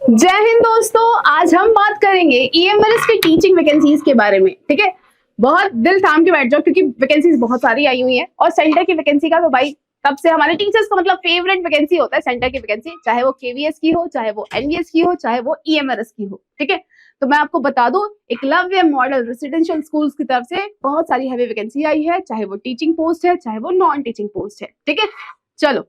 जय हिंद दोस्तों, आज हम बात करेंगे ईएमआरएस की टीचिंग वैकेंसीज के बारे में। ठीक है, बहुत दिल थाम के बैठ जाओ क्योंकि वैकेंसीज बहुत सारी आई हुई हैं और सेंटर की वैकेंसी का तो भाई तब से हमारे टीचर्स का मतलब फेवरेट वैकेंसी होता है सेंटर की वैकेंसी, चाहे वो केवीएस की हो, चाहे वो एनवीएस की हो, चाहे वो ईएमआरएस की हो। ठीक है, तो मैं आपको बता दूं, एकलव्य मॉडल रेसिडेंशियल स्कूल्स की तरफ से बहुत सारी हैवी वैकेंसी आई है, चाहे वो टीचिंग पोस्ट है, चाहे वो नॉन टीचिंग पोस्ट है। ठीक है, चलो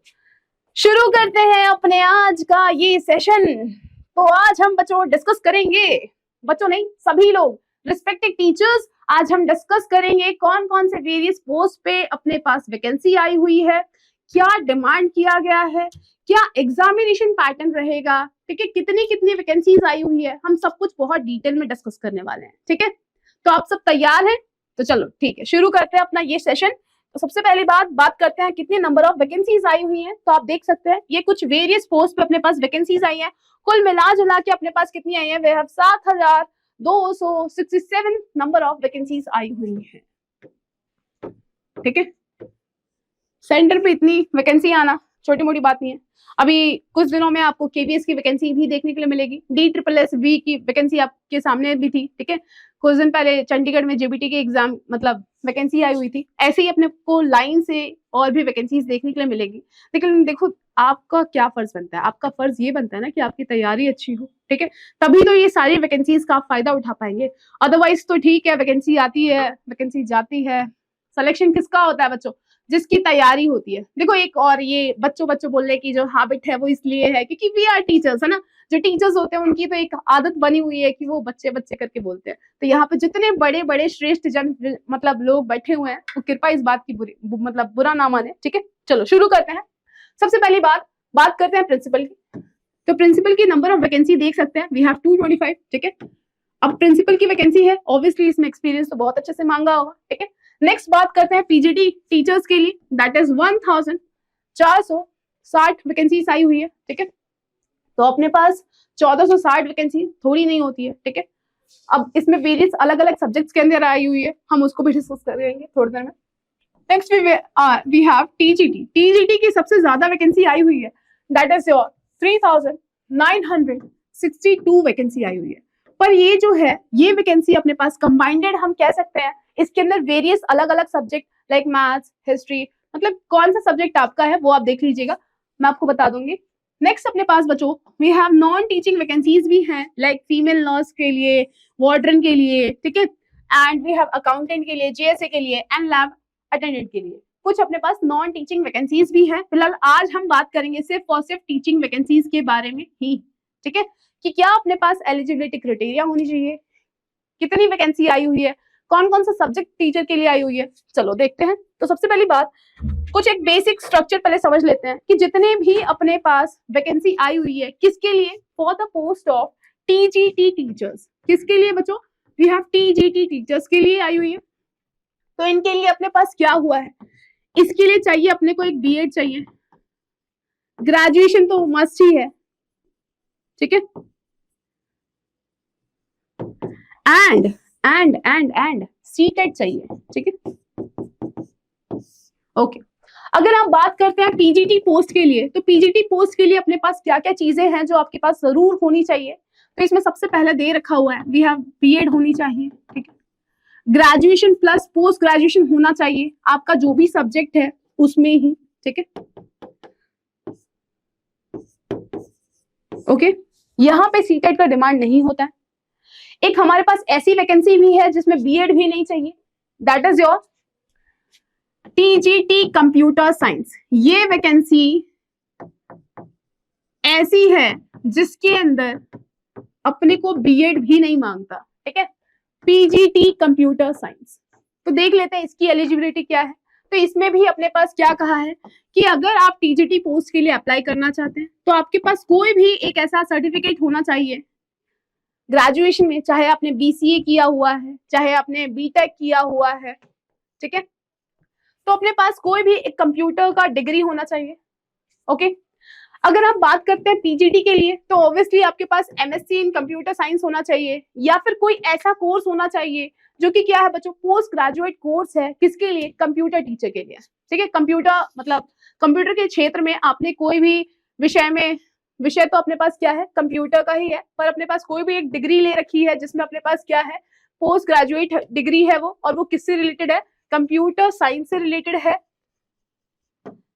शुरू करते हैं अपने आज का ये सेशन। तो आज हम बच्चों डिस्कस करेंगे, बच्चों नहीं सभी लोग, रिस्पेक्टिव टीचर्स, आज हम डिस्कस करेंगे कौन कौन से वेरियस पोस्ट पे अपने पास वैकेंसी आई हुई है, क्या डिमांड किया गया है, क्या एग्जामिनेशन पैटर्न रहेगा, ठीक है, कितनी कितनी वैकेंसीज आई हुई है, हम सब कुछ बहुत डिटेल में डिस्कस करने वाले हैं। ठीक है, तो आप सब तैयार हैं? तो चलो ठीक है, शुरू करते हैं अपना ये सेशन। तो सबसे पहली बात करते हैं कितने नंबर ऑफ वैकेंसीज आई हुई हैं। तो आप देख सकते हैं ये कुछ वेरियस पोस्ट पे अपने पास वैकेंसीज आई हैं, कुल मिला जुला के अपने पास कितनी आई है, वे 7267 नंबर ऑफ वैकेंसीज आई हुई हैं। ठीक है, सेंटर पे इतनी वैकेंसी आना छोटी मोटी बात नहीं है। अभी कुछ दिनों में आपको केवीएस की वैकेंसी भी देखने के लिए मिलेगी, DSSS की वैकेंसी आपके सामने भी थी। ठीक है, कुछ दिन पहले चंडीगढ़ में जेबीटी के एग्जाम मतलब वैकेंसी आई हुई थी, ऐसे ही अपने को लाइन से और भी वैकेंसीज देखने के लिए मिलेगी। लेकिन देखो आपका क्या फर्ज बनता है, आपका फर्ज ये बनता है ना कि आपकी तैयारी अच्छी हो। ठीक है, तभी तो ये सारी वैकेंसीज का आप फायदा उठा पाएंगे। अदरवाइज तो ठीक है, वैकेंसी आती है, वैकेंसी जाती है, सिलेक्शन किसका होता है बच्चों? जिसकी तैयारी होती है। देखो एक और ये बच्चों बोलने की जो हैबिट है वो इसलिए है क्योंकि वी आर टीचर्स, है ना। जो टीचर्स होते हैं उनकी तो एक आदत बनी हुई है कि वो बच्चे बच्चे करके बोलते हैं। तो यहाँ पे जितने बड़े बड़े श्रेष्ठ जन मतलब लोग बैठे हुए हैं, वो कृपया इस बात की मतलब बुरा ना माने। ठीक है, चलो शुरू करते हैं। सबसे पहली बात करते हैं प्रिंसिपल की। तो प्रिंसिपल की नंबर ऑफ वैकेंसी देख सकते हैं, वी हैव 225। ठीक है, अब प्रिंसिपल की वैकेंसी है, ऑब्वियसली इसमें एक्सपीरियंस तो बहुत अच्छे से मांगा होगा। ठीक है, नेक्स्ट बात करते हैं पीजीटी टीचर्स के लिए, दैट इज 1460 वैकेंसी आई हुई है। ठीक है, तो अपने पास 1460 वैकेंसी थोड़ी नहीं होती है। ठीक है, अब इसमें वेरियस अलग अलग सब्जेक्ट्स के अंदर आई हुई है, हम उसको भी डिस्कस करेंगे थोड़ी देर में। नेक्स्ट वी हैव टीजीटी की सबसे ज्यादा वैकेंसी आई हुई है, दैट इज योर 3962 वैकेंसी आई हुई है। पर ये जो है ये वैकेंसी अपने पास कंबाइंडेड हम कह सकते हैं, इसके अंदर वेरियस अलग अलग सब्जेक्ट लाइक मैथ्स, हिस्ट्री, मतलब कौन सा सब्जेक्ट आपका है वो आप देख लीजिएगा, मैं आपको बता दूंगी। नेक्स्ट अपने पास बच्चों we have non teaching vacancies भी हैं, लाइक फीमेल नर्स के लिए, वार्डन के लिए, ठीक है, एंड वी हैव अकाउंटेंट के लिए, जेएसए के लिए एंड लैब अटेंडेंट के लिए। कुछ अपने पास नॉन टीचिंग वैकेंसीज भी हैं। फिलहाल आज हम बात करेंगे सिर्फ और सिर्फ टीचिंग वैकेंसीज के बारे में ही। ठीक है, कि क्या अपने पास एलिजिबिलिटी क्राइटेरिया होनी चाहिए, कितनी वैकेंसी आई हुई है, कौन कौन सा सब्जेक्ट टीचर के लिए आई हुई है, चलो देखते हैं। तो सबसे पहली बात, कुछ एक बेसिक स्ट्रक्चर पहले समझ लेते हैं कि जितने भी अपने पास वैकेंसी आई हुई है किसके लिए, for the post of TGT teachers. किसके लिए बच्चों? वी हैव टीजीटी टीचर्स के लिए आई हुई है। तो इनके लिए अपने पास क्या हुआ है, इसके लिए चाहिए अपने को एक बीएड चाहिए, ग्रेजुएशन तो मस्ट ही है। ठीक है, एंड सीटेट चाहिए। ठीक है, ओके। अगर आप बात करते हैं पीजीटी पोस्ट के लिए, तो पीजीटी पोस्ट के लिए अपने पास क्या क्या चीजें हैं जो आपके पास जरूर होनी चाहिए। तो इसमें सबसे पहले दे रखा हुआ है, वी हैव बीएड होनी चाहिए। ठीक है, ग्रेजुएशन प्लस पोस्ट ग्रेजुएशन होना चाहिए, आपका जो भी सब्जेक्ट है उसमें ही। ठीक है, ओके, यहाँ पे सीटेट का डिमांड नहीं होता है। एक हमारे पास ऐसी वैकेंसी भी है जिसमें बीएड भी नहीं चाहिए, that is your TGT computer science. ये वैकेंसी ऐसी है जिसके अंदर अपने को बीएड भी नहीं मांगता। ठीक है, पीजीटी कंप्यूटर साइंस। तो देख लेते हैं इसकी एलिजिबिलिटी क्या है। तो इसमें भी अपने पास क्या कहा है कि अगर आप टीजीटी पोस्ट के लिए अप्लाई करना चाहते हैं तो आपके पास कोई भी एक ऐसा सर्टिफिकेट होना चाहिए ग्रेजुएशन में, चाहे आपने बीसीए किया हुआ है, चाहे आपने बीटेक किया हुआ है। ठीक है, तो अपने पास कोई भी एक कंप्यूटर का डिग्री होना चाहिए। ओके, अगर आप बात करते हैं पीजीटी के लिए तो ऑब्वियसली आपके पास एमएससी इन कंप्यूटर साइंस होना चाहिए, या फिर कोई ऐसा कोर्स होना चाहिए जो कि क्या है बच्चों, पोस्ट ग्रेजुएट कोर्स है। किसके लिए? कंप्यूटर टीचर के लिए। ठीक है, कंप्यूटर मतलब कंप्यूटर के क्षेत्र में आपने कोई भी विषय में विषय तो अपने पास क्या है, कंप्यूटर का ही है, पर अपने पास कोई भी एक डिग्री ले रखी है जिसमें अपने पास क्या है, पोस्ट ग्रेजुएट डिग्री है वो, और वो किससे रिलेटेड है, कंप्यूटर साइंस से रिलेटेड है,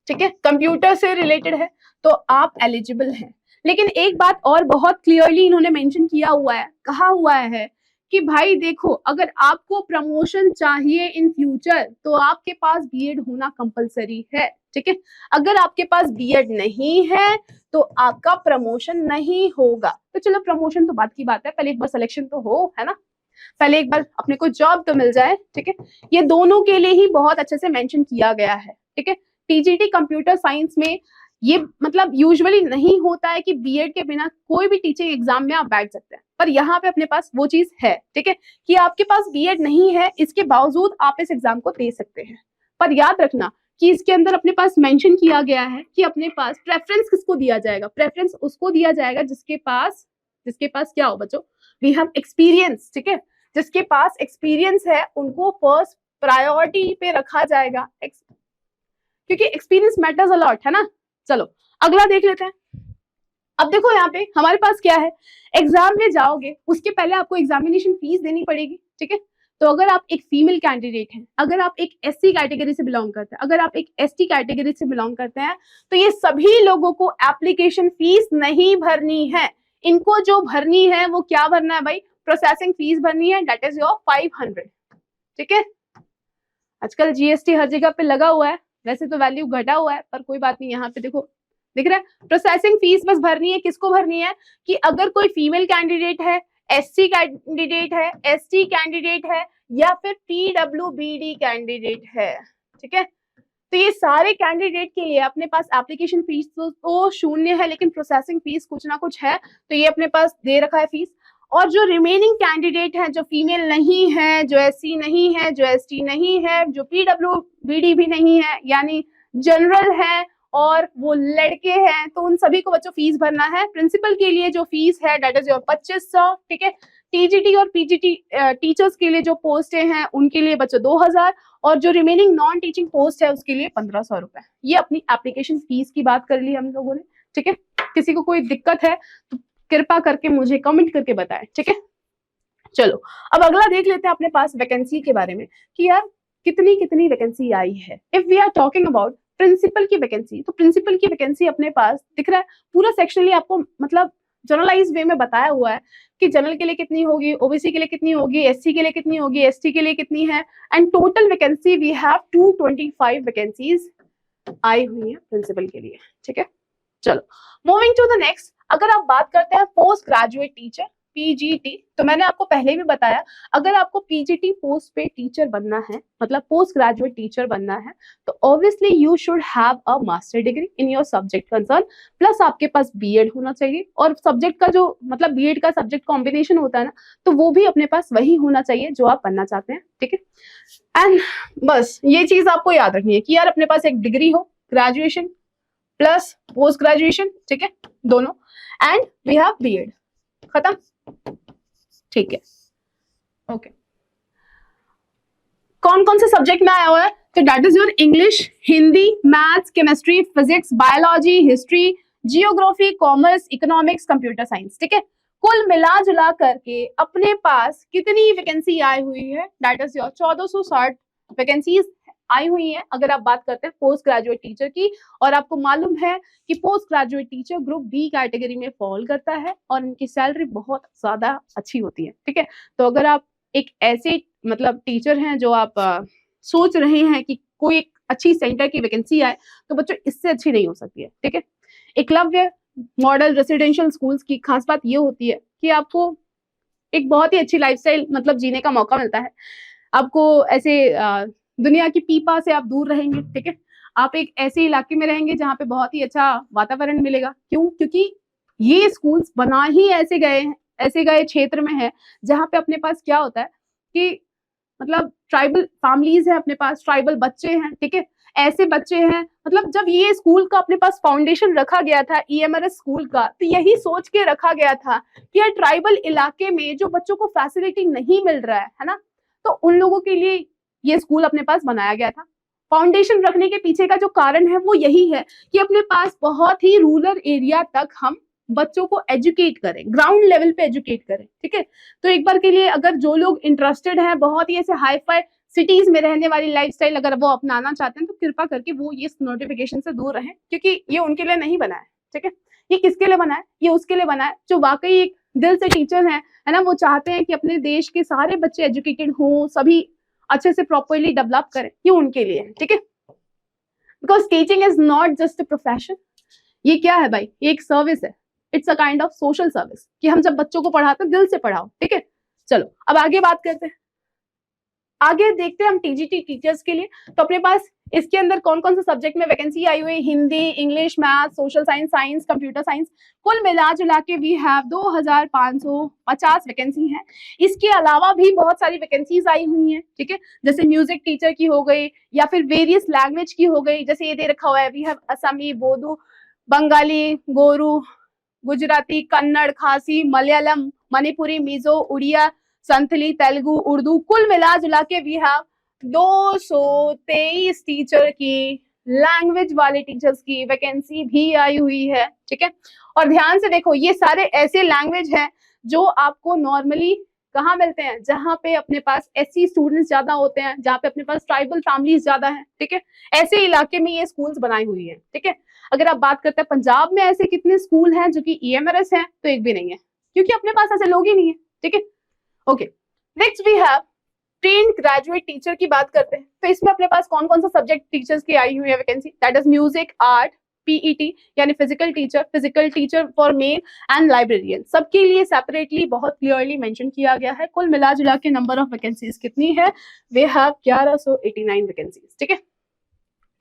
ठीक है, कंप्यूटर से रिलेटेड है, तो आप एलिजिबल हैं। लेकिन एक बात और बहुत क्लियरली इन्होंने मेंशन किया हुआ है, कहा हुआ है कि भाई देखो, अगर आपको प्रमोशन चाहिए इन फ्यूचर तो आपके पास बीएड होना कंपलसरी है, ठीक है। अगर आपके पास बीएड नहीं है तो आपका प्रमोशन नहीं होगा। तो चलो प्रमोशन तो बात की बात है, पहले एक बार सिलेक्शन तो हो, है ना, पहले एक बार अपने को जॉब तो मिल जाए, ठीक है। ये दोनों के लिए ही बहुत अच्छे से मेंशन किया गया है, ठीक है। टीजीटी कंप्यूटर साइंस में ये मतलब यूजुअली नहीं होता है कि बीएड के बिना कोई भी टीचिंग एग्जाम में आप बैठ सकते हैं, पर यहाँ पे अपने पास वो चीज है, ठीक है, कि आपके पास बीएड नहीं है, इसके बावजूद आप इस एग्जाम को दे सकते हैं। पर याद रखना कि इसके अंदर अपने पास मेंशन किया गया है कि अपने पास प्रेफरेंस किसको दिया जाएगा, प्रेफरेंस उसको दिया जाएगा जिसके पास क्या हो बच्चों, वी हैव एक्सपीरियंस, ठीक है, जिसके पास एक्सपीरियंस है उनको फर्स्ट प्रायोरिटी पे रखा जाएगा, क्योंकि एक्सपीरियंस मैटर्स अ लॉट, है ना। चलो अगला देख लेते हैं। अब देखो यहाँ पे हमारे पास क्या है, एग्जाम में जाओगे उसके पहले आपको एग्जामिनेशन फीस देनी पड़ेगी, ठीक है। तो अगर आप एक फीमेल कैंडिडेट हैं, अगर आप एक एससी कैटेगरी से बिलोंग करते हैं, अगर आप एक एसटी कैटेगरी से बिलोंग करते हैं, तो ये सभी लोगों को एप्लीकेशन फीस नहीं भरनी है। इनको जो भरनी है वो क्या भरना है भाई, प्रोसेसिंग फीस भरनी है, दैट इज योर 500, ठीक है। आजकल जीएसटी हर जगह पे लगा हुआ है, वैसे तो वैल्यू घटा हुआ है, पर कोई बात नहीं, यहाँ पे देखो दिख रहा है, प्रोसेसिंग फीस बस भरनी है। किसको भरनी है, कि अगर कोई फीमेल कैंडिडेट है, एससी कैंडिडेट है, एसटी कैंडिडेट है, या फिर पीडब्ल्यूबीडी कैंडिडेट है, ठीक है। तो ये सारे कैंडिडेट के लिए अपने पास एप्लीकेशन फीस तो शून्य है, लेकिन प्रोसेसिंग फीस कुछ ना कुछ है, तो ये अपने पास दे रखा है फीस। और जो रिमेनिंग कैंडिडेट हैं, जो फीमेल नहीं है, जो एससी नहीं है, जो एसटी नहीं है, जो पीडब्ल्यूबीडी भी नहीं है, यानी जनरल है और वो लड़के हैं, तो उन सभी को बच्चों फीस भरना है। प्रिंसिपल के लिए जो फीस है दैट इज योर 2500, ठीक है। टीजीटी और पीजीटी टीचर्स के लिए जो पोस्टें हैं उनके लिए बच्चों 2000, और जो रिमेनिंग नॉन टीचिंग पोस्ट है उसके लिए 1500 रुपए। ये अपनी एप्लीकेशन फीस की बात कर ली हम लोगों ने, ठीक है। किसी को कोई दिक्कत है तो कृपा करके मुझे कमेंट करके बताएं, ठीक है। चलो अब अगला देख लेते हैं अपने पास वैकेंसी के बारे में, कि यार कितनी कितनी वैकेंसी आई है। If we are talking about principal की वैकेंसी, तो प्रिंसिपल की वैकेंसी अपने पास दिख रहा है, पूरा सेक्शनली आपको मतलब जनरलाइज वे में बताया हुआ है कि जनरल के लिए कितनी होगी, ओबीसी के लिए कितनी होगी, एससी के लिए कितनी होगी, एसटी के लिए कितनी है, and total vacancy we have 225 vacancies आई हुई है प्रिंसिपल के लिए, ठीक है। चलो मूविंग टू द नेक्स्ट, अगर आप बात करते हैं पोस्ट ग्रेजुएट टीचर पीजीटी, तो मैंने आपको पहले भी बताया, अगर आपको पीजीटी पोस्ट पे टीचर बनना है, मतलब पोस्ट ग्रेजुएट टीचर बनना है, तो obviously you should have a master degree in your subject concern, plus आपके पास बीएड होना चाहिए, और सब्जेक्ट का जो मतलब बीएड का सब्जेक्ट कॉम्बिनेशन होता है ना, तो वो भी अपने पास वही होना चाहिए जो आप बनना चाहते हैं, ठीक है। एंड बस ये चीज आपको याद रखनी है कि यार अपने पास एक डिग्री हो, ग्रेजुएशन प्लस पोस्ट ग्रेजुएशन, ठीक है, दोनों, एंड वी हैव बीएड, खत्म, ठीक है। ओके, कौन कौन से सब्जेक्ट में आया हुआ है, तो that is your English, Hindi, maths, chemistry, physics, biology, history, geography, commerce, economics, computer science, ठीक है। कुल मिला जुला करके अपने पास कितनी वैकेंसी आई हुई है, दैट इज योर 1460 वैकेंसीज आई हुई है, अगर आप बात करते हैं पोस्ट ग्रेजुएट टीचर की। और आपको मालूम है कि post graduate teacher group B category में फॉल करता है और इनकी सैलरी बहुत ज्यादा अच्छी होती है, ठीक है। तो अगर आप एक ऐसे मतलब टीचर हैं जो आप सोच रहे हैं कि कोई एक अच्छी सेंटर की वैकेंसी आए, तो बच्चों इससे अच्छी नहीं हो सकती है, ठीक है। एकलव्य मॉडल रेसिडेंशियल स्कूल्स की खास बात ये होती है कि आपको एक बहुत ही अच्छी लाइफस्टाइल मतलब जीने का मौका मिलता है। आपको ऐसे दुनिया की पीपा से आप दूर रहेंगे, ठीक है। आप एक ऐसे इलाके में रहेंगे जहाँ पे बहुत ही अच्छा वातावरण मिलेगा। क्यों? क्योंकि ये स्कूल्स बना ही ऐसे गए क्षेत्र में है जहाँ पे अपने पास क्या होता है कि मतलब ट्राइबल फैमिलीज है, अपने पास ट्राइबल बच्चे हैं, ठीक है। ऐसे बच्चे हैं, मतलब जब ये स्कूल का अपने पास फाउंडेशन रखा गया था ईएमआरएस स्कूल का, तो यही सोच के रखा गया था कि यार ट्राइबल इलाके में जो बच्चों को फैसिलिटी नहीं मिल रहा है ना, तो उन लोगों के लिए ये स्कूल अपने पास बनाया गया था। फाउंडेशन रखने के पीछे का जो कारण है वो यही है कि अपने पास बहुत ही रूरल एरिया तक हम बच्चों को एजुकेट करें, ग्राउंड लेवल पे एजुकेट करें, ठीक है। तो एक बार के लिए अगर जो लोग इंटरेस्टेड हैं, बहुत ही ऐसे हाई फाई सिटीज में रहने वाली लाइफस्टाइल अगर वो अपनाना चाहते हैं, तो कृपा करके वो ये नोटिफिकेशन से दूर रहें, क्योंकि ये उनके लिए नहीं बना है, ठीक है। ये किसके लिए बना है? ये उसके लिए बना है जो वाकई एक दिल से टीचर है ना, वो चाहते हैं कि अपने देश के सारे बच्चे एजुकेटेड हों, सभी अच्छे से प्रॉपरली डेवलप करें, ये उनके लिए है, ठीक है। Because teaching is not just a profession, ये क्या है भाई, ये एक सर्विस है, it's a kind of social service, कि हम जब बच्चों को पढ़ाते हैं दिल से पढ़ाओ, ठीक है। चलो अब आगे बात करते हैं, आगे देखते हैं हम टीजीटी टीचर्स के लिए। तो अपने पास इसके अंदर कौन कौन से सब्जेक्ट में वैकेंसी आई हुई है? Hindi, English, math, social science, science, computer science. कुल मिला जुला के वी हैव 2550 वैकेंसी है। इसके अलावा भी बहुत सारी वैकेंसीज आई हुई हैं, ठीक है, जैसे म्यूजिक टीचर की हो गई, या फिर वेरियस लैंग्वेज की हो गई, जैसे ये दे रखा हुआ है वी हैव असमी, बोडो, बंगाली, गोरू, गुजराती, कन्नड़, खासी, मलयालम, मणिपुरी, मिजो, उड़िया, संथली, तेलुगु, उर्दू। कुल मिला जुला के वी हैव 223 टीचर की, लैंग्वेज वाले टीचर्स की वैकेंसी भी आई हुई है, ठीक है। और ध्यान से देखो, ये सारे ऐसे लैंग्वेज हैं जो आपको नॉर्मली कहाँ मिलते हैं? जहां पे अपने पास एससी स्टूडेंट्स ज्यादा होते हैं, जहाँ पे अपने पास ट्राइबल फैमिलीज ज्यादा हैं, ठीक है। ऐसे इलाके में ये स्कूल्स बनाई हुई है, ठीक है। अगर आप बात करते हैं पंजाब में ऐसे कितने स्कूल हैं जो कि EMRS हैं, तो एक भी नहीं है, क्योंकि अपने पास ऐसे लोग ही नहीं है, ठीक है। Okay, next we have trained graduate teacher की बात करते हैं। तो इसमें अपने पास कौन कौन सा सब्जेक्ट टीचर्स की आई हुई है vacancy? That is music, art, PET यानी physical teacher for male and librarian, सबके लिए सेपरेटली बहुत क्लियरली मेंशन किया गया है। कुल मिला जुला के नंबर ऑफ वैकेंसीज कितनी है? वे हैव 1189 वैकेंसीज, ठीक है।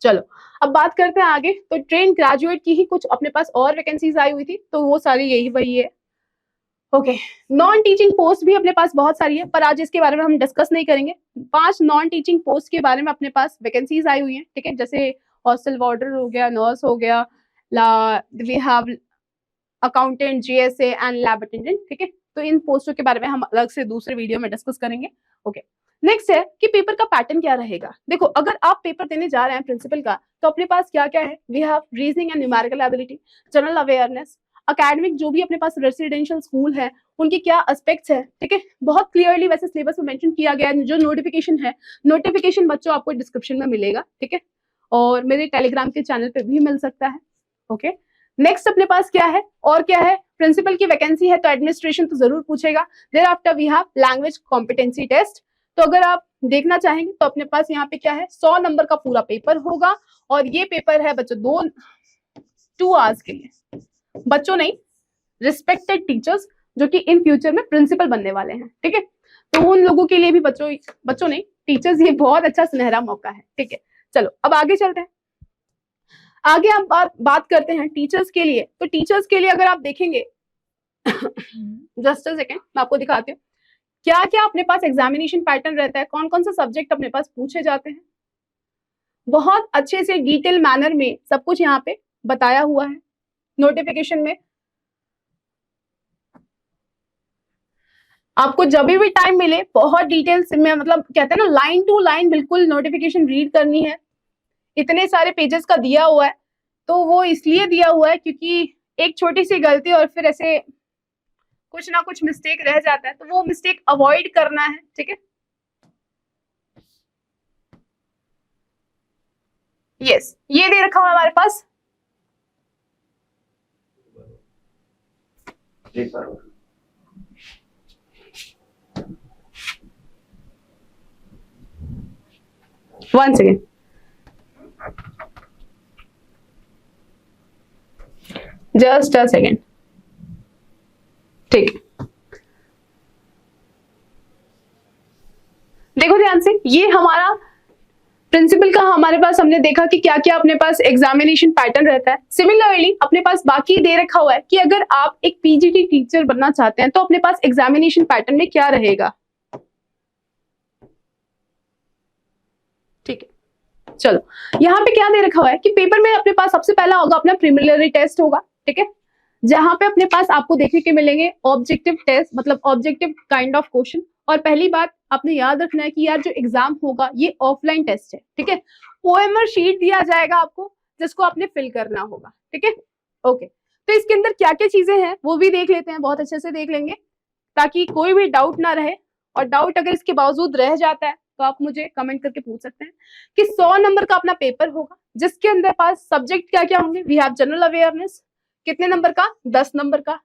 चलो अब बात करते हैं आगे। तो ट्रेन ग्रेजुएट की ही कुछ अपने पास और वैकेंसीज आई हुई थी, तो वो सारी यही वही है। ओके, नॉन टीचिंग पोस्ट भी अपने पास बहुत सारी है, पर आज इसके बारे में हम डिस्कस नहीं करेंगे। 5 नॉन टीचिंग पोस्ट के बारे में अपने पास वैकेंसीज आई हुई हैं, ठीक है, जैसे हॉस्टल वार्डर हो गया, नर्स हो गया, we have accountant, GSA and lab attendant, ठीक है। तो इन पोस्टों के बारे में हम अलग से दूसरे वीडियो में डिस्कस करेंगे। ओके, नेक्स्ट है कि पेपर का पैटर्न क्या रहेगा। देखो, अगर आप पेपर देने जा रहे हैं प्रिंसिपल का, तो अपने पास क्या क्या है? We have reasoning and numerical ability, general awareness, academic, जो भी अपने पास रेसिडेंशियल स्कूल है उनके क्या एस्पेक्ट्स है, ठीक है, बहुत क्लियरली वैसे सिलेबस में मेंशन किया गया है। जो नोटिफिकेशन है, नोटिफिकेशन बच्चों आपको डिस्क्रिप्शन में मिलेगा, ठीक है, और मेरे टेलीग्राम के चैनल पे भी मिल सकता है। ओके, नेक्स्ट अपने पास क्या है और क्या है? प्रिंसिपल की वैकेंसी है तो एडमिनिस्ट्रेशन तो जरूर पूछेगा। Thereafter we have language competency test. तो अगर आप देखना चाहेंगे तो अपने पास यहाँ पे क्या है, 100 नंबर का पूरा पेपर होगा, और ये पेपर है बच्चों 2 आवर्स के लिए। बच्चों नहीं, रिस्पेक्टेड टीचर्स जो कि इन फ्यूचर में प्रिंसिपल बनने वाले हैं, ठीक है, तो उन लोगों के लिए भी बच्चों नहीं, टीचर्स, ये बहुत अच्छा सुनहरा मौका है, ठीक है। चलो अब आगे चलते हैं। आगे हम बात करते हैं टीचर्स के लिए। तो टीचर्स के लिए अगर आप देखेंगे जस्ट अ सेकेंड, मैं आपको दिखाती हूँ क्या क्या अपने पास एग्जामिनेशन पैटर्न रहता है, कौन कौन सा सब्जेक्ट अपने पास पूछे जाते हैं। बहुत अच्छे से डिटेल मैनर में सब कुछ यहाँ पे बताया हुआ है नोटिफिकेशन में। आपको जब भी टाइम मिले बहुत डिटेल्स में, मतलब कहते हैं ना, लाइन टू लाइन बिल्कुल नोटिफिकेशन रीड करनी है। इतने सारे पेजेस का दिया हुआ है, तो वो इसलिए दिया हुआ है क्योंकि एक छोटी सी गलती और फिर ऐसे कुछ ना कुछ मिस्टेक रह जाता है, तो वो मिस्टेक अवॉइड करना है, ठीक है। यस, ये दे रखा हुआ हमारे पास। One second, just a second, ठीक। देखो ध्यान से, ये हमारा प्रिंसिपल का हमारे पास हमने देखा कि क्या क्या अपने पास एग्जामिनेशन पैटर्न रहता है। सिमिलरली अपने पास बाकी दे रखा हुआ है कि अगर आप एक PGT टीचर बनना चाहते हैं तो अपने पास एग्जामिनेशन पैटर्न में क्या रहेगा, ठीक है। चलो यहाँ पे क्या दे रखा हुआ है कि पेपर में अपने पास सबसे पहला होगा अपना प्रिलिमिनरी टेस्ट होगा, ठीक है, जहां पे अपने पास आपको देखने के मिलेंगे ऑब्जेक्टिव टेस्ट, मतलब ऑब्जेक्टिव काइंड ऑफ क्वेश्चन। और पहली बात आपने याद रखना है कि यार जो एग्जाम होगा ये ऑफलाइन टेस्ट है, ठीक है। OMR शीट दिया जाएगा आपको जिसको आपने फिल करना होगा, ठीक है। ओके, तो इसके अंदर क्या क्या चीजें हैं वो भी देख लेते हैं, बहुत अच्छे से देख लेंगे ताकि कोई भी डाउट ना रहे। और डाउट अगर इसके बावजूद रह जाता है तो आप मुझे कमेंट करके पूछ सकते हैं कि 100 नंबर का अपना पेपर होगा जिसके अंदर पास सब्जेक्ट क्या क्या होंगे। वी हैव जनरल अवेयरनेस, कितने नंबर का, 10 नंबर का।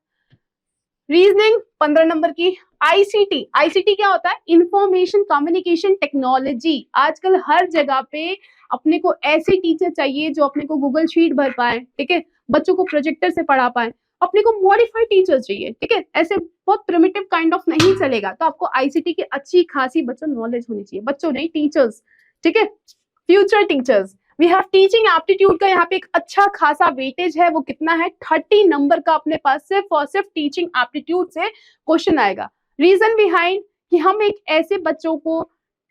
रीजनिंग 15 नंबर की। आईसीटी, आईसीटी क्या होता है, इंफॉर्मेशन कम्युनिकेशन टेक्नोलॉजी। आजकल हर जगह पे अपने को ऐसे टीचर चाहिए जो अपने को गूगल शीट भर पाए, ठीक है, बच्चों को प्रोजेक्टर से पढ़ा पाए। अपने को मॉडिफाइड टीचर चाहिए, ठीक है, ऐसे बहुत प्रिमिटिव काइंड ऑफ नहीं चलेगा। तो आपको आईसीटी की अच्छी खासी बच्चों नॉलेज होनी चाहिए, बच्चों नहीं टीचर्स, ठीक है, future teachers. We have teaching aptitude का यहाँ पे एक अच्छा खासा वेटेज है, वो कितना है, 30 नंबर का अपने पास सिर्फ और सिर्फ टीचिंग एप्टीट्यूड से क्वेश्चन आएगा। रीजन बिहाइंड कि हम एक ऐसे बच्चों को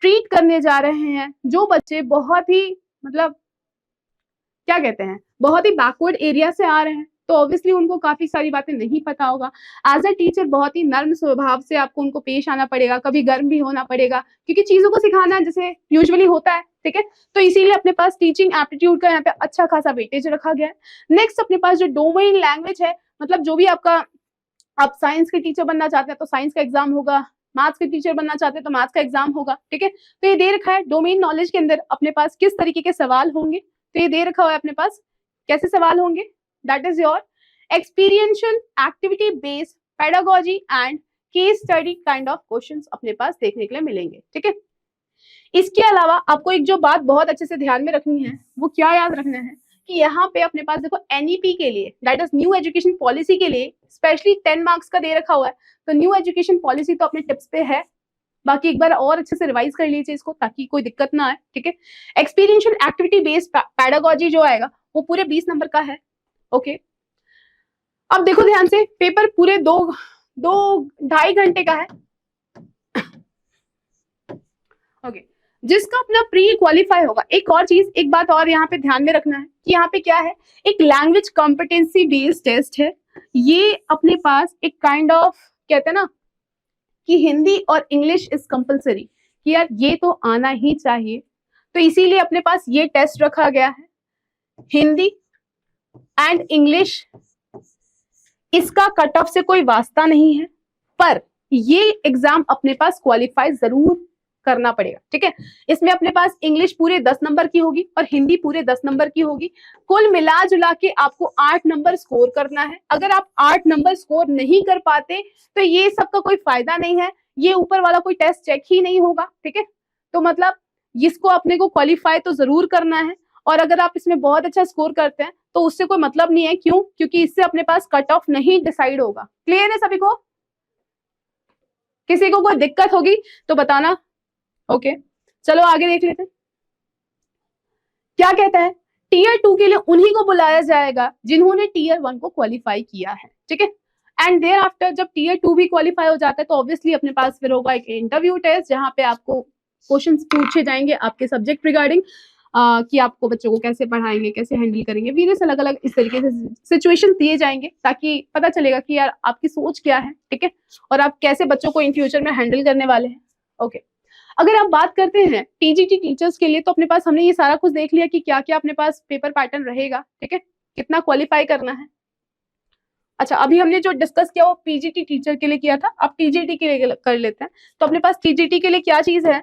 ट्रीट करने जा रहे हैं जो बच्चे बहुत ही मतलब क्या कहते हैं, बहुत ही बैकवर्ड एरिया से आ रहे हैं, तो ऑब्वियसली उनको काफी सारी बातें नहीं पता होगा। एज अ टीचर बहुत ही नर्म स्वभाव से आपको उनको पेश आना पड़ेगा, कभी गर्म भी होना पड़ेगा, क्योंकि चीजों को सिखाना जैसे यूजुअली होता है, ठीक है। तो इसीलिए अपने पास टीचिंग एप्टीट्यूड का यहाँ पे अच्छा खासा वेटेज रखा गया है। नेक्स्ट अपने पास जो डोमेन लैंग्वेज है, मतलब जो भी आपका, आप साइंस के टीचर बनना चाहते हैं तो साइंस का एग्जाम होगा, मैथ्स के टीचर बनना चाहते हैं तो मैथ्स का एग्जाम होगा, ठीक है। तो ये दे रखा है डोमेन नॉलेज के अंदर अपने पास किस तरीके के सवाल होंगे, तो ये दे रखा हुआ है अपने पास कैसे सवाल होंगे। That is your experiential activity based pedagogy and case study kind of questions अपने पास देखने के लिए मिलेंगे, ठीक है। इसके अलावा आपको एक जो बात बहुत अच्छे से ध्यान में रखनी है वो क्या याद रखना है कि यहाँ पे अपने पास देखो एनईपी के लिए, that is new education policy के लिए स्पेशली 10 मार्क्स का दे रखा हुआ है। तो न्यू एजुकेशन पॉलिसी तो अपने टिप्स पे है, बाकी एक बार और अच्छे से रिवाइज कर लीजिए इसको ताकि कोई दिक्कत ना आए, ठीक है। एक्सपीरियंशियल एक्टिविटी बेस्ड पेडागोजी जो आएगा वो पूरे 20 नंबर का है, ओके। अब देखो ध्यान से, पेपर पूरे 2-2.5 घंटे का है, ओके। जिसका अपना प्री क्वालिफाई होगा। एक और चीज, एक बात और यहाँ पे ध्यान में रखना है कि यहाँ पे क्या है, एक लैंग्वेज कॉम्पिटेंसी बेस्ड टेस्ट है। ये अपने पास एक काइंड ऑफ कहते हैं ना कि हिंदी और इंग्लिश इज कंपलसरी, कि यार ये तो आना ही चाहिए, तो इसीलिए अपने पास ये टेस्ट रखा गया है। हिंदी एंड इंग्लिश इसका कट ऑफ से कोई वास्ता नहीं है, पर ये एग्जाम अपने पास क्वालिफाई जरूर करना पड़ेगा, ठीक है। इसमें अपने पास इंग्लिश पूरे 10 नंबर की होगी और हिंदी पूरे 10 नंबर की होगी। कुल मिला जुला के आपको 8 नंबर स्कोर करना है। अगर आप 8 नंबर स्कोर नहीं कर पाते तो ये सबका कोई फायदा नहीं है, ये ऊपर वाला कोई टेस्ट चेक ही नहीं होगा, ठीक है। तो मतलब इसको अपने को क्वालिफाई तो जरूर करना है, और अगर आप इसमें बहुत अच्छा स्कोर करते हैं तो उससे कोई मतलब नहीं है। क्यों? क्योंकि इससे अपने पास कट ऑफ नहीं डिसाइड होगा। क्लियर है सभी को? किसी को कोई दिक्कत होगी तो बताना, ओके। चलो आगे देख लेते हैं क्या कहता है। टीयर 2 के लिए उन्हीं को बुलाया जाएगा जिन्होंने टीयर 1 को क्वालिफाई किया है, ठीक है। एंड देयर आफ्टर जब टीयर 2 भी क्वालिफाई हो जाता है तो ऑब्वियसली अपने पास फिर होगा एक इंटरव्यू टेस्ट, जहां पे आपको क्वेश्चंस पूछे जाएंगे आपके सब्जेक्ट रिगार्डिंग, कि आपको बच्चों को कैसे पढ़ाएंगे, कैसे हैंडल करेंगे, वेरियस अलग अलग इस तरीके से सिचुएशन दिए जाएंगे ताकि पता चलेगा कि यार आपकी सोच क्या है, ठीक है, और आप कैसे बच्चों को इन फ्यूचर में हैंडल करने वाले हैं, ओके। अगर आप बात करते हैं टीजीटी टीचर्स के लिए तो अपने पास हमने ये सारा कुछ देख लिया कि क्या क्या अपने पास पेपर पैटर्न रहेगा, ठीक है, कितना क्वालिफाई करना है। अच्छा, अभी हमने जो डिस्कस किया वो पीजीटी टीचर के लिए किया था, अब टीजीटी के लिए कर लेते हैं। तो अपने पास टीजीटी के लिए क्या चीज है,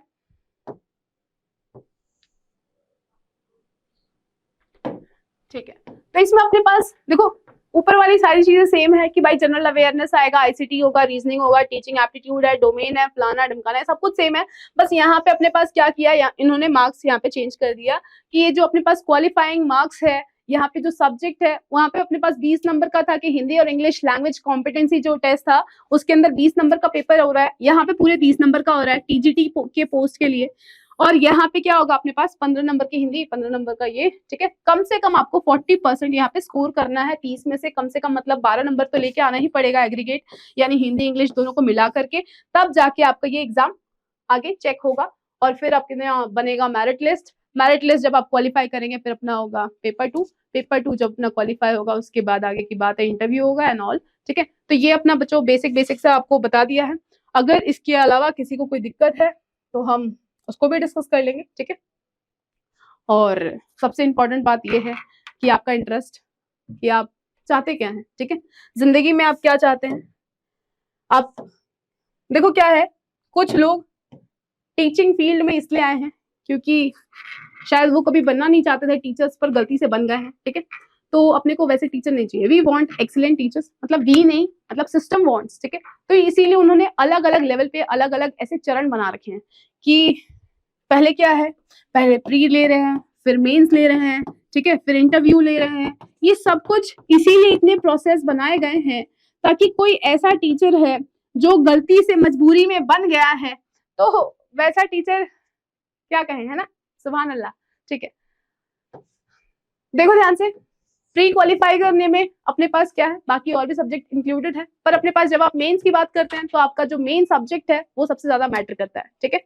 ठीक है। तो इसमें अपने पास देखो ऊपर वाली सारी चीजें सेम है कि भाई जनरल अवेयरनेस आएगा, आईसीटी होगा, रीजनिंग होगा, टीचिंग एप्टीट्यूड है, डोमेन है, फलाना ढमकाना है, सब कुछ सेम है। बस यहाँ पे अपने पास क्या किया, इन्होंने मार्क्स यहाँ पे चेंज कर दिया कि ये जो अपने पास क्वालिफाइंग मार्क्स है, यहाँ पे जो सब्जेक्ट है वहां पे अपने पास 20 नंबर का था कि हिंदी और इंग्लिश लैंग्वेज कॉम्पिटेंसी जो टेस्ट था उसके अंदर 20 नंबर का पेपर हो रहा है, यहाँ पे पूरे 30 नंबर का हो रहा है टीजीटी के पोस्ट के लिए। और यहाँ पे क्या होगा अपने पास 15 नंबर की हिंदी, 15 नंबर का ये, ठीक है। कम से कम आपको 40% यहाँ पे स्कोर करना है, 30 में से कम मतलब 12 नंबर तो लेके आना ही पड़ेगा एग्रीगेट, यानी हिंदी इंग्लिश दोनों को मिला करके, तब जाके आपका ये एग्जाम आगे चेक होगा। और फिर आपके बनेगा मेरिट लिस्ट, मेरिट लिस्ट जब आप क्वालिफाई करेंगे फिर अपना होगा पेपर 2, पेपर 2 जब अपना क्वालिफाई होगा उसके बाद आगे की बात है, इंटरव्यू होगा एंड ऑल, ठीक है। तो ये अपना बच्चों बेसिक से आपको बता दिया है। अगर इसके अलावा किसी को कोई दिक्कत है तो हम उसको भी डिस्कस कर लेंगे, ठीक है। और सबसे इंपॉर्टेंट बात ये है कि आपका इंटरेस्ट, कि आप चाहते क्या हैं, ठीक है, जिंदगी में आप क्या चाहते हैं। आप देखो क्या है, कुछ लोग टीचिंग फील्ड में इसलिए आए हैं क्योंकि शायद वो कभी बनना नहीं चाहते थे टीचर्स, पर गलती से बन गए हैं, ठीक है। तो अपने को वैसे टीचर नहीं चाहिए, वी वांट एक्सीलेंट टीचर्स, मतलब वी नहीं, मतलब सिस्टम वांट्स, ठीक है। तो इसीलिए उन्होंने अलग अलग लेवल पे अलग अलग ऐसे चरण बना रखे हैं कि पहले क्या है, पहले प्री ले रहे हैं, फिर मेंस ले रहे हैं, ठीक है, फिर इंटरव्यू ले रहे हैं। ये सब कुछ इसीलिए इतने प्रोसेस बनाए गए हैं ताकि कोई ऐसा टीचर है जो गलती से मजबूरी में बन गया है तो वैसा टीचर क्या कहें, है ना, सुभान अल्लाह, ठीक है। देखो ध्यान से, प्री क्वालिफाई करने में अपने पास क्या है, बाकी और भी सब्जेक्ट इंक्लूडेड है, पर अपने पास जब आप मेंस की बात करते हैं तो आपका जो मेन सब्जेक्ट है वो सबसे ज्यादा मैटर करता है, ठीक है,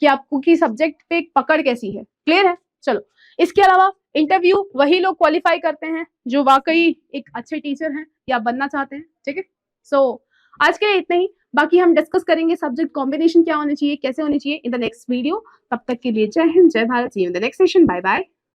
कि आपको की सब्जेक्ट पे पकड़ कैसी है, क्लियर है। चलो, इसके अलावा इंटरव्यू वही लोग क्वालिफाई करते हैं जो वाकई एक अच्छे टीचर हैं या बनना चाहते हैं, ठीक है। सो आज के लिए इतना ही, बाकी हम डिस्कस करेंगे सब्जेक्ट कॉम्बिनेशन क्या होनी चाहिए, कैसे होनी चाहिए इन द नेक्स्ट वीडियो। तब तक के लिए जय हिंद, जय Bharat, see you in the next session, bye bye.